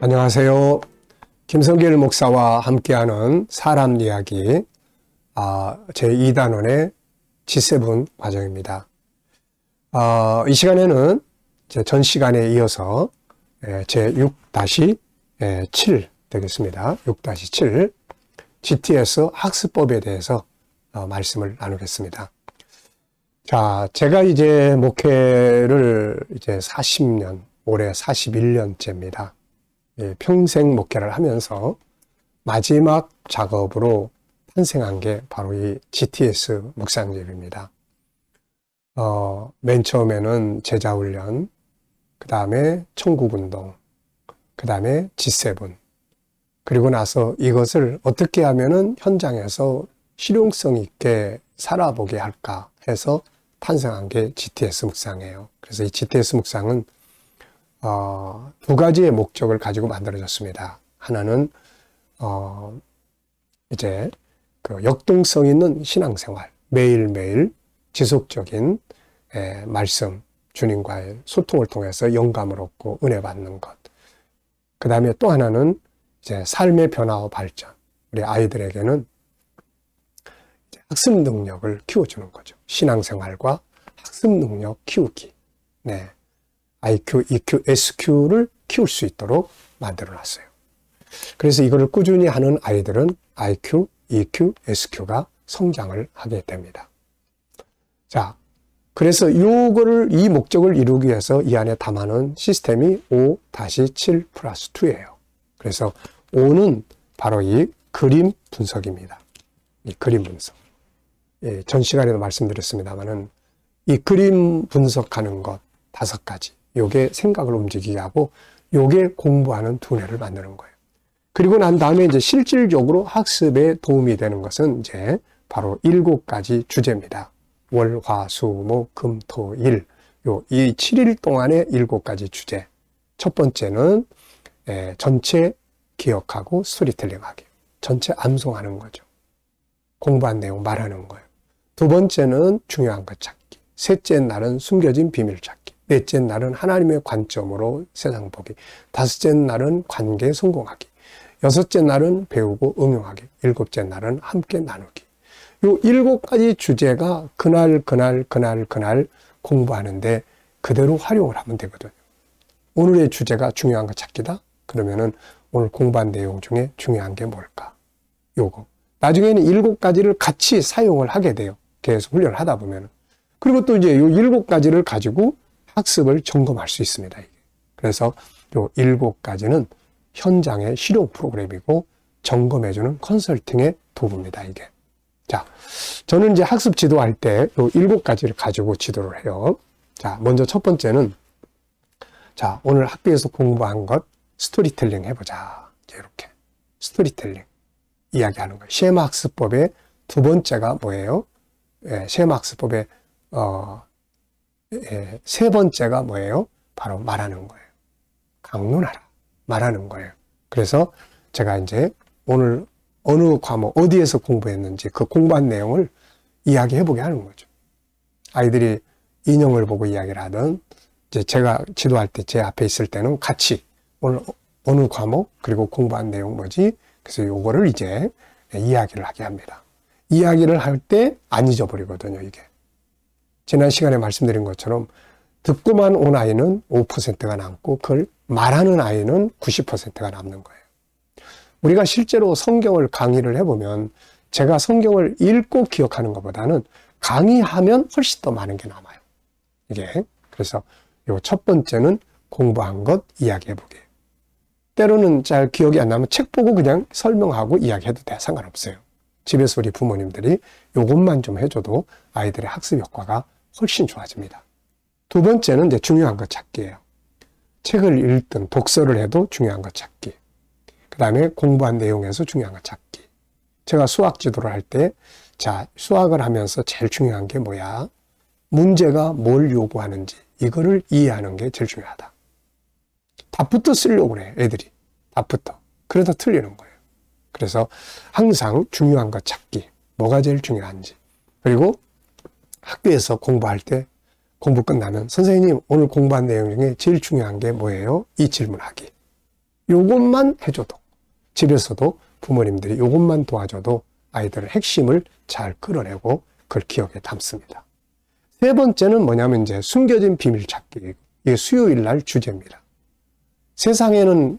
안녕하세요. 김성길 목사와 함께하는 사람 이야기 제2단원의 G7 과정입니다. 이 시간에는 전 시간에 이어서 제6-7 되겠습니다. 6-7 GTS 학습법에 대해서 말씀을 나누겠습니다. 자, 제가 이제 목회를 이제 40년, 올해 41년째입니다. 평생 목회를 하면서 마지막 작업으로 탄생한 게 바로 이 GTS 묵상집입니다. 맨 처음에는 제자훈련, 그 다음에 천국운동, 그 다음에 G7. 그리고 나서 이것을 어떻게 하면은 현장에서 실용성 있게 살아보게 할까 해서 탄생한 게 GTS 묵상이에요. 그래서 이 GTS 묵상은 두 가지의 목적을 가지고 만들어졌습니다. 하나는 이제 그 역동성 있는 신앙생활, 매일매일 지속적인 말씀, 주님과의 소통을 통해서 영감을 얻고 은혜 받는 것. 그 다음에 또 하나는 이제 삶의 변화와 발전. 우리 아이들에게는 이제 학습 능력을 키워주는 거죠. 신앙생활과 학습 능력 키우기. 네. IQ, EQ, SQ를 키울 수 있도록 만들어 놨어요. 그래서 이거를 꾸준히 하는 아이들은 IQ, EQ, SQ가 성장을 하게 됩니다. 자, 그래서 이 목적을 이루기 위해서 이 안에 담아놓은 시스템이 5-7 플러스 2예요. 그래서 5는 바로 이 그림 분석입니다. 이 그림 분석. 전 시간에도 말씀드렸습니다만은 이 그림 분석하는 것 5가지. 요게 생각을 움직이게 하고 요게 공부하는 두뇌를 만드는 거예요. 그리고 난 다음에 이제 실질적으로 학습에 도움이 되는 것은 이제 바로 7가지 주제입니다. 월, 화, 수, 목, 금, 토, 일. 이 7일 동안의 7가지 주제. 첫 번째는 전체 기억하고 스토리텔링 하기. 전체 암송하는 거죠. 공부한 내용 말하는 거예요. 두 번째는 중요한 것 찾기. 셋째 날은 숨겨진 비밀 찾기. 넷째 날은 하나님의 관점으로 세상 보기. 다섯째 날은 관계 성공하기. 여섯째 날은 배우고 응용하기. 일곱째 날은 함께 나누기. 요 7가지 주제가 그날 공부하는데 그대로 활용을 하면 되거든요. 오늘의 주제가 중요한 거 찾기다? 그러면은 오늘 공부한 내용 중에 중요한 게 뭘까? 요거. 나중에는 7가지를 같이 사용을 하게 돼요. 계속 훈련을 하다 보면은. 그리고 또 이제 요 7가지를 가지고 학습을 점검할 수 있습니다. 이게. 그래서 요 7가지는 현장의 실용 프로그램이고 점검해주는 컨설팅의 도구입니다. 이게. 자, 저는 이제 학습 지도할 때 요 7가지를 가지고 지도를 해요. 자, 먼저 첫 번째는 자, 오늘 학교에서 공부한 것 스토리텔링 해보자. 이렇게 스토리텔링 이야기하는 거예요. 쉐마 학습법의 두 번째가 뭐예요? 쉐마 학습법의 세 번째가 뭐예요? 바로 말하는 거예요. 강론하라. 말하는 거예요. 그래서 제가 이제 오늘 어느 과목, 어디에서 공부했는지 그 공부한 내용을 이야기해보게 하는 거죠. 아이들이 인형을 보고 이야기를 하든, 이제 제가 지도할 때 제 앞에 있을 때는 같이 오늘 어느 과목, 그리고 공부한 내용 뭐지? 그래서 요거를 이제 이야기를 하게 합니다. 이야기를 할 때 안 잊어버리거든요, 이게. 지난 시간에 말씀드린 것처럼 듣고만 온 아이는 5%가 남고 그걸 말하는 아이는 90%가 남는 거예요. 우리가 실제로 성경을 강의를 해보면 제가 성경을 읽고 기억하는 것보다는 강의하면 훨씬 더 많은 게 남아요. 이게. 그래서 요 첫 번째는 공부한 것 이야기해보게. 때로는 잘 기억이 안 나면 책 보고 그냥 설명하고 이야기해도 돼. 상관없어요. 집에서 우리 부모님들이 요것만 좀 해줘도 아이들의 학습 효과가 훨씬 좋아집니다. 두 번째는 이제 중요한 것 찾기예요. 책을 읽든 독서를 해도 중요한 것 찾기. 그 다음에 공부한 내용에서 중요한 것 찾기. 제가 수학 지도를 할 때, 자, 수학을 하면서 제일 중요한 게 뭐야? 문제가 뭘 요구하는지, 이거를 이해하는 게 제일 중요하다. 답부터 쓰려고 그래, 애들이. 답부터. 그러다 틀리는 거예요. 그래서 항상 중요한 것 찾기. 뭐가 제일 중요한지. 그리고 학교에서 공부할 때 공부 끝나면 선생님 오늘 공부한 내용 중에 제일 중요한 게 뭐예요? 이 질문하기. 요것만 해줘도, 집에서도 부모님들이 요것만 도와줘도 아이들의 핵심을 잘 끌어내고 그걸 기억에 담습니다. 세 번째는 뭐냐면 이제 숨겨진 비밀 찾기. 이게 수요일 날 주제입니다. 세상에는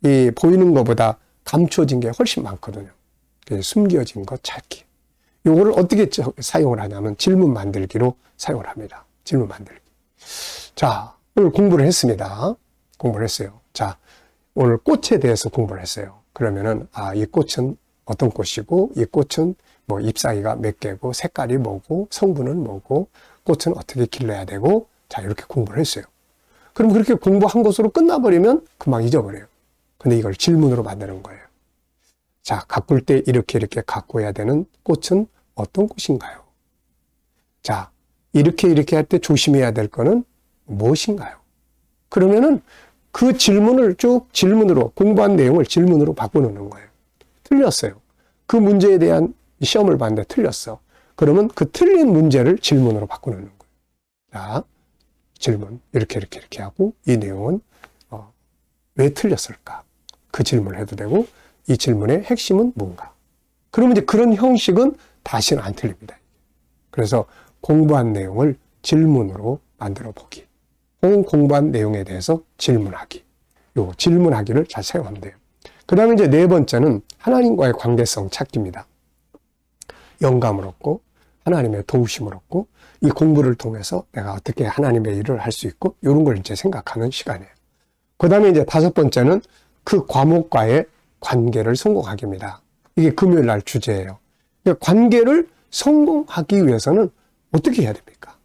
이 보이는 것보다 감춰진 게 훨씬 많거든요. 숨겨진 것 찾기. 요거를 어떻게 사용을 하냐면 질문 만들기로 사용을 합니다. 질문 만들기. 자, 오늘 공부를 했습니다. 공부를 했어요. 자, 오늘 꽃에 대해서 공부를 했어요. 그러면은, 이 꽃은 어떤 꽃이고, 이 꽃은 뭐 잎사귀가 몇 개고, 색깔이 뭐고, 성분은 뭐고, 꽃은 어떻게 길러야 되고, 자, 이렇게 공부를 했어요. 그럼 그렇게 공부한 것으로 끝나버리면 금방 잊어버려요. 근데 이걸 질문으로 만드는 거예요. 자, 가꿀 때 이렇게 가꿔야 되는 꽃은 어떤 꽃인가요? 자, 이렇게 할 때 조심해야 될 거는 무엇인가요? 그러면은 그 질문을 쭉 질문으로, 공부한 내용을 질문으로 바꿔놓는 거예요. 틀렸어요. 그 문제에 대한 시험을 봤는데 틀렸어. 그러면 그 틀린 문제를 질문으로 바꿔놓는 거예요. 자, 질문. 이렇게 하고, 이 내용은, 왜 틀렸을까? 그 질문을 해도 되고, 이 질문의 핵심은 뭔가? 그러면 이제 그런 형식은 다시는 안 틀립니다. 그래서 공부한 내용을 질문으로 만들어 보기. 혹은 공부한 내용에 대해서 질문하기. 요 질문하기를 잘 사용하면 돼요. 그 다음에 이제 네 번째는 하나님과의 관계성 찾기입니다. 영감을 얻고, 하나님의 도우심을 얻고, 이 공부를 통해서 내가 어떻게 하나님의 일을 할 수 있고, 이런 걸 이제 생각하는 시간이에요. 그 다음에 이제 다섯 번째는 그 과목과의 관계를 성공하기입니다. 이게 금요일 날 주제예요. 그러니까 관계를 성공하기 위해서는 어떻게 해야 됩니까?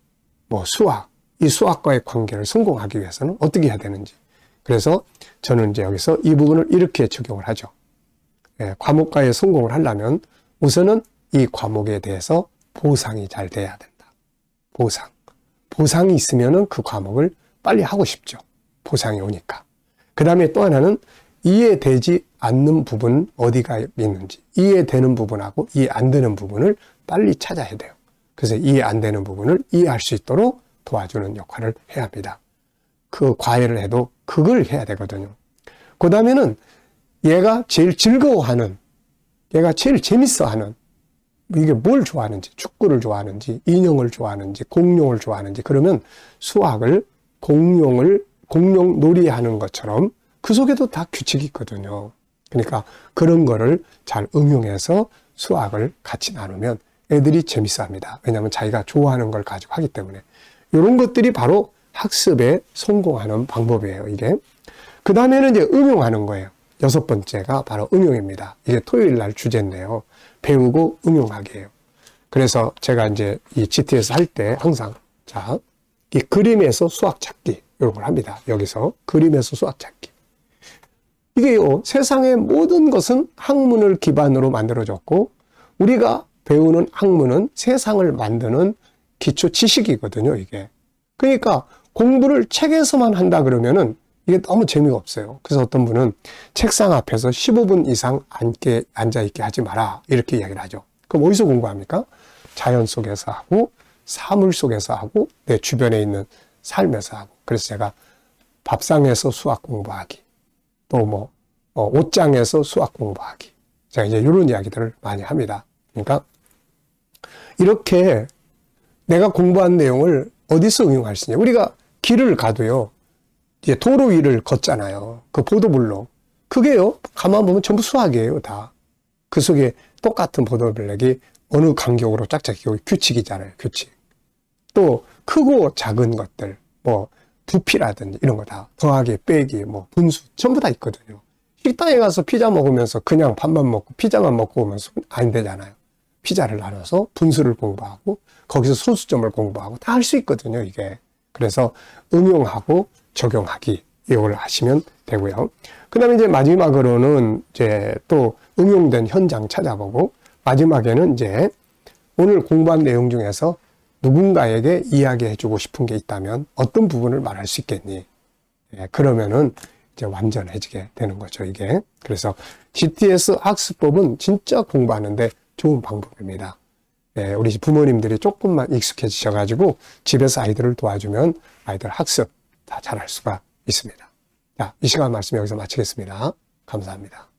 뭐 수학, 이 수학과의 관계를 성공하기 위해서는 어떻게 해야 되는지. 그래서 저는 이제 여기서 이 부분을 이렇게 적용을 하죠. 과목과의 성공을 하려면 우선은 이 과목에 대해서 보상이 잘 돼야 된다. 보상이 있으면은 그 과목을 빨리 하고 싶죠. 보상이 오니까. 그 다음에 또 하나는 이해되지 않는 부분 어디가 있는지, 이해되는 부분하고 이해 안 되는 부분을 빨리 찾아야 돼요. 그래서 이해 안 되는 부분을 이해할 수 있도록 도와주는 역할을 해야 합니다. 그 과외를 해도 그걸 해야 되거든요. 그 다음에는 얘가 제일 즐거워하는, 얘가 제일 재밌어하는, 이게 뭘 좋아하는지, 축구를 좋아하는지, 인형을 좋아하는지, 공룡을 좋아하는지, 그러면 수학을 공룡 놀이하는 것처럼 그 속에도 다 규칙이 있거든요. 그러니까 그런 거를 잘 응용해서 수학을 같이 나누면 애들이 재밌어 합니다. 왜냐하면 자기가 좋아하는 걸 가지고 하기 때문에. 이런 것들이 바로 학습에 성공하는 방법이에요, 이게. 그 다음에는 이제 응용하는 거예요. 여섯 번째가 바로 응용입니다. 이게 토요일 날 주제인데요. 배우고 응용하기예요. 그래서 제가 이제 이 GTS 할 때 항상, 자, 이 그림에서 수학 찾기, 이런 걸 합니다. 여기서 그림에서 수학 찾기. 이게요, 세상의 모든 것은 학문을 기반으로 만들어졌고, 우리가 배우는 학문은 세상을 만드는 기초 지식이거든요, 이게. 그러니까 공부를 책에서만 한다 그러면은 이게 너무 재미가 없어요. 그래서 어떤 분은 책상 앞에서 15분 이상 앉아있게 하지 마라, 이렇게 이야기를 하죠. 그럼 어디서 공부합니까? 자연 속에서 하고, 사물 속에서 하고, 내 주변에 있는 삶에서 하고. 그래서 제가 밥상에서 수학 공부하기, 또 옷장에서 수학 공부하기. 제가 이제 이런 이야기들을 많이 합니다. 그러니까 이렇게 내가 공부한 내용을 어디서 응용할 수 있냐. 우리가 길을 가도요, 이제 도로 위를 걷잖아요. 그 보도블록. 그게요, 가만 보면 전부 수학이에요, 다. 그 속에 똑같은 보도블록이 어느 간격으로 짝짝이 규칙이잖아요, 규칙. 또 크고 작은 것들, 부피라든지 이런 거 다 더하기, 빼기, 분수 전부 다 있거든요. 식당에 가서 피자 먹으면서 그냥 밥만 먹고 피자만 먹고 오면 안 되잖아요. 피자를 나눠서 분수를 공부하고 거기서 소수점을 공부하고 다 할 수 있거든요, 이게. 그래서 응용하고 적용하기, 이걸 하시면 되고요. 그 다음에 이제 마지막으로는 이제 또 응용된 현장 찾아보고, 마지막에는 이제 오늘 공부한 내용 중에서 누군가에게 이야기해주고 싶은 게 있다면 어떤 부분을 말할 수 있겠니? 그러면은 이제 완전해지게 되는 거죠, 이게. 그래서 GTS 학습법은 진짜 공부하는데 좋은 방법입니다. 우리 부모님들이 조금만 익숙해지셔가지고 집에서 아이들을 도와주면 아이들 학습 다 잘할 수가 있습니다. 자, 이 시간 말씀 여기서 마치겠습니다. 감사합니다.